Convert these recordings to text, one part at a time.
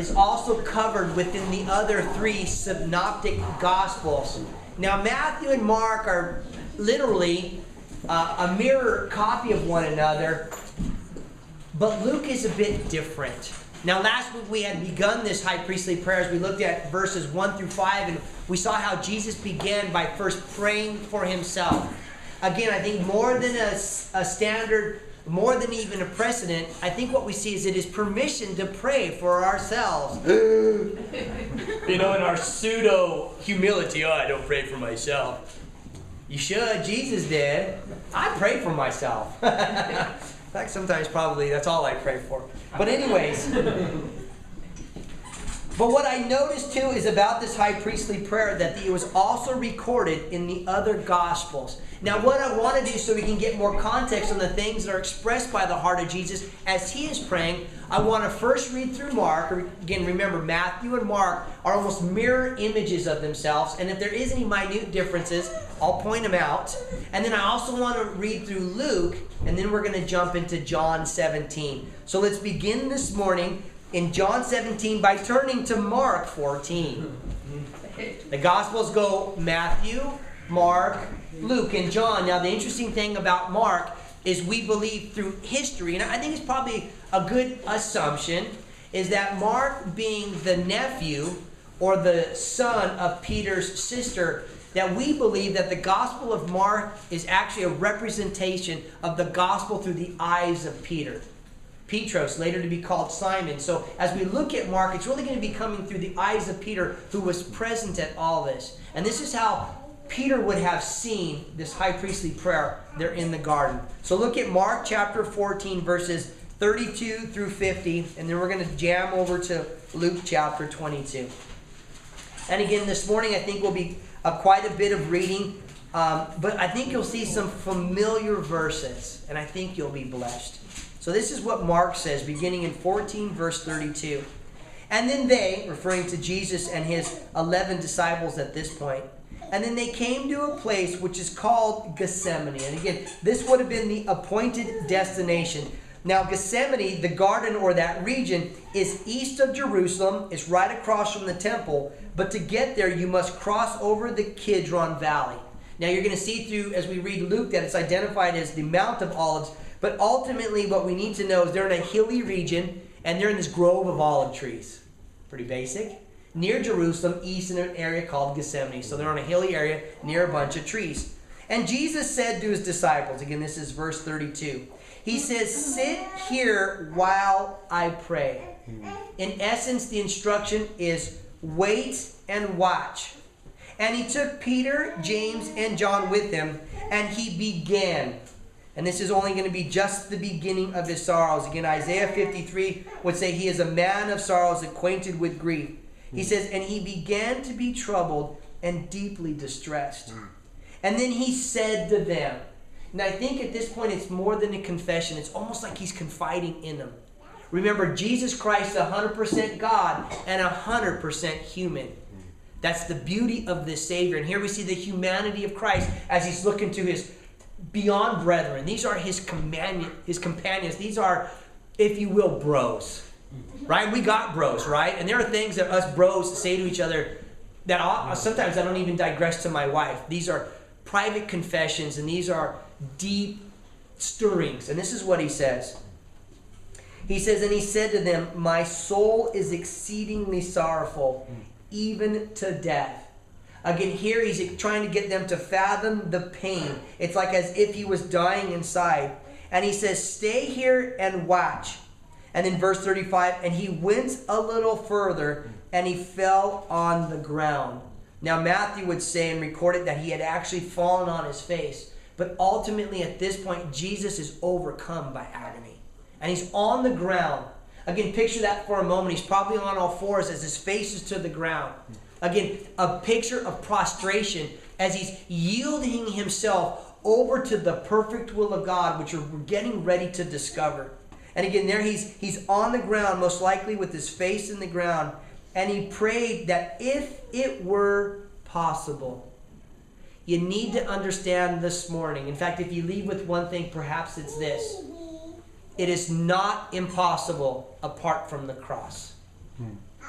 is also covered within the other three synoptic gospels. Now, Matthew and Mark are literally a mirror copy of one another, but Luke is a bit different. Now, last week we had begun this high priestly prayer as we looked at verses 1 through 5, and we saw how Jesus began by first praying for himself. Again, I think more than a standard, more than even a precedent, I think what we see is it is permission to pray for ourselves. In our pseudo-humility, I don't pray for myself. You should. Jesus did. I pray for myself. In fact, sometimes probably that's all I pray for. But anyways, but what I noticed too is about this high priestly prayer that it was also recorded in the other Gospels. Now what I want to do so we can get more context on the things that are expressed by the heart of Jesus as he is praying, I want to first read through Mark. Again, remember, Matthew and Mark are almost mirror images of themselves. And if there is any minute differences, I'll point them out. And then I also want to read through Luke, and then we're going to jump into John 17. So let's begin this morning in John 17 by turning to Mark 14. The Gospels go Matthew, Mark, Luke, and John. Now, the interesting thing about Mark is we believe through history, and I think it's probably a good assumption, is that Mark, being the nephew or the son of Peter's sister, that we believe that the Gospel of Mark is actually a representation of the Gospel through the eyes of Peter. Petros, later to be called Simon. So as we look at Mark, it's really going to be coming through the eyes of Peter, who was present at all this. And this is how Peter would have seen this high priestly prayer there in the garden. So look at Mark chapter 14, verses 32 through 50, and then we're going to jam over to Luke chapter 22. And again, this morning I think will be quite a bit of reading, but I think you'll see some familiar verses, and I think you'll be blessed. So this is what Mark says, beginning in 14, verse 32. And then they, referring to Jesus and his 11 disciples at this point, and then they came to a place which is called Gethsemane. And again, this would have been the appointed destination. Now, Gethsemane, the garden or that region, is east of Jerusalem. It's right across from the temple. But to get there, you must cross over the Kidron Valley. Now, you're going to see through, as we read Luke, that it's identified as the Mount of Olives. But ultimately, what we need to know is they're in a hilly region, and they're in this grove of olive trees. Pretty basic. Near Jerusalem, east in an area called Gethsemane. So they're on a hilly area near a bunch of trees. And Jesus said to his disciples, again, this is verse 32. He says, sit here while I pray. In essence, the instruction is wait and watch. And he took Peter, James, and John with him, and he began. And this is only going to be just the beginning of his sorrows. Again, Isaiah 53 would say he is a man of sorrows, acquainted with grief. He says, and he began to be troubled and deeply distressed. And then he said to them, and I think at this point it's more than a confession. It's almost like he's confiding in them. Remember, Jesus Christ, 100% God and 100% human. That's the beauty of this Savior. And here we see the humanity of Christ as he's looking to his beyond brethren. These are his companions. These are, if you will, bros. Right? We got bros, right? And there are things that us bros say to each other that sometimes I don't even digress to my wife. These are private confessions, and these are deep stirrings. And this is what he says. He says, and he said to them, my soul is exceedingly sorrowful, even to death. Again, here he's trying to get them to fathom the pain. It's like as if he was dying inside. And he says, stay here and watch. And then verse 35, and he went a little further, and he fell on the ground. Now Matthew would say and record it that he had actually fallen on his face. But ultimately at this point, Jesus is overcome by agony. And he's on the ground. Again, picture that for a moment. He's probably on all fours as his face is to the ground. Again, a picture of prostration as he's yielding himself over to the perfect will of God, which we're getting ready to discover. And again, there he's on the ground, most likely with his face in the ground. And he prayed that if it were possible. You need to understand this morning. In fact, if you leave with one thing, perhaps it's this. It is not impossible apart from the cross.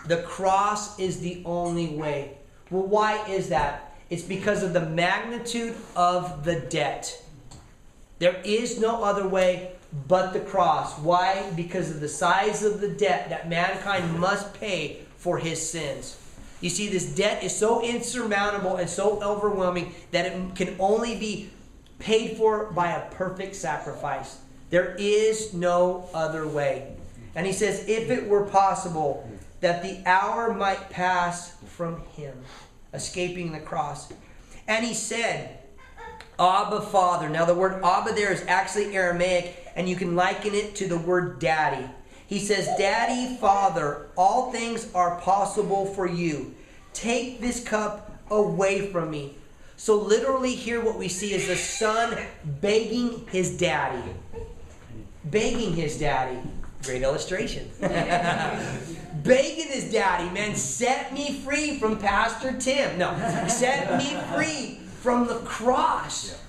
The cross is the only way. Well, why is that? It's because of the magnitude of the debt. There is no other way but the cross. Why? Because of the size of the debt that mankind must pay for his sins. You see, this debt is so insurmountable and so overwhelming that it can only be paid for by a perfect sacrifice. There is no other way. And he says, if it were possible that the hour might pass from him, escaping the cross. And he said, Abba, Father. Now the word Abba there is actually Aramaic, and you can liken it to the word daddy. He says, Daddy, Father, all things are possible for you. Take this cup away from me. So literally here what we see is the son begging his daddy. Begging his daddy. Great illustration. Begging his daddy, man, set me free from Pastor Tim. No, set me free from the cross.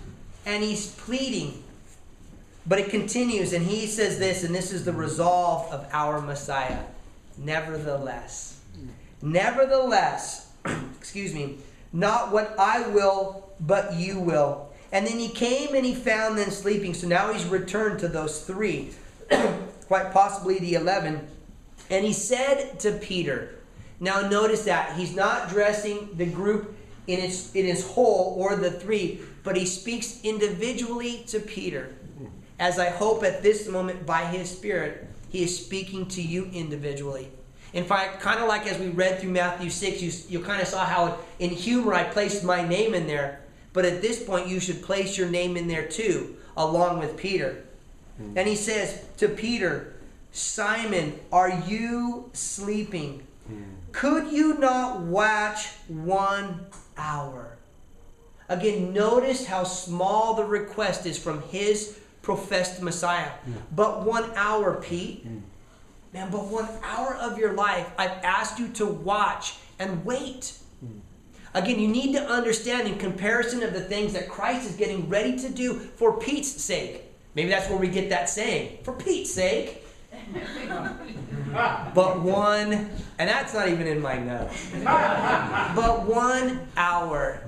And he's pleading. But it continues, and he says this, and this is the resolve of our Messiah. Nevertheless, excuse me, not what I will, but you will. And then he came and he found them sleeping. So now he's returned to those three, quite possibly the 11. And he said to Peter, now notice that he's not addressing the group in its whole or the three, but he speaks individually to Peter. As I hope at this moment by his Spirit, he is speaking to you individually. In fact, kind of like as we read through Matthew 6, you kind of saw how in humor I placed my name in there. But at this point, you should place your name in there too, along with Peter. And he says to Peter, Simon, are you sleeping? Could you not watch 1 hour? Again, notice how small the request is from his professed Messiah. But 1 hour, Pete. Man, but 1 hour of your life, I've asked you to watch and wait. Again, you need to understand in comparison of the things that Christ is getting ready to do for Pete's sake. Maybe that's where we get that saying, for Pete's sake. But and that's not even in my notes. But 1 hour.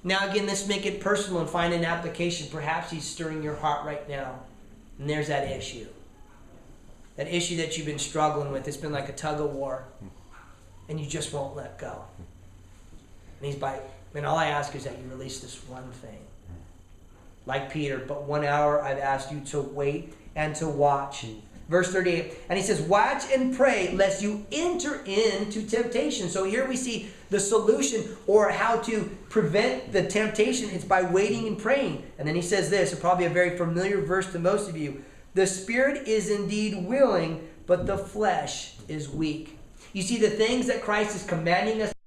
Now again, let's make it personal and find an application. Perhaps he's stirring your heart right now. And there's that issue. That issue that you've been struggling with. It's been like a tug of war. And you just won't let go. And all I ask is that you release this one thing. Like Peter, but 1 hour I've asked you to wait and to watch. Verse 38, and he says, watch and pray lest you enter into temptation. So here we see the solution or how to prevent the temptation. It's by waiting and praying. And then he says this, probably a very familiar verse to most of you. The spirit is indeed willing, but the flesh is weak. You see, the things that Christ is commanding us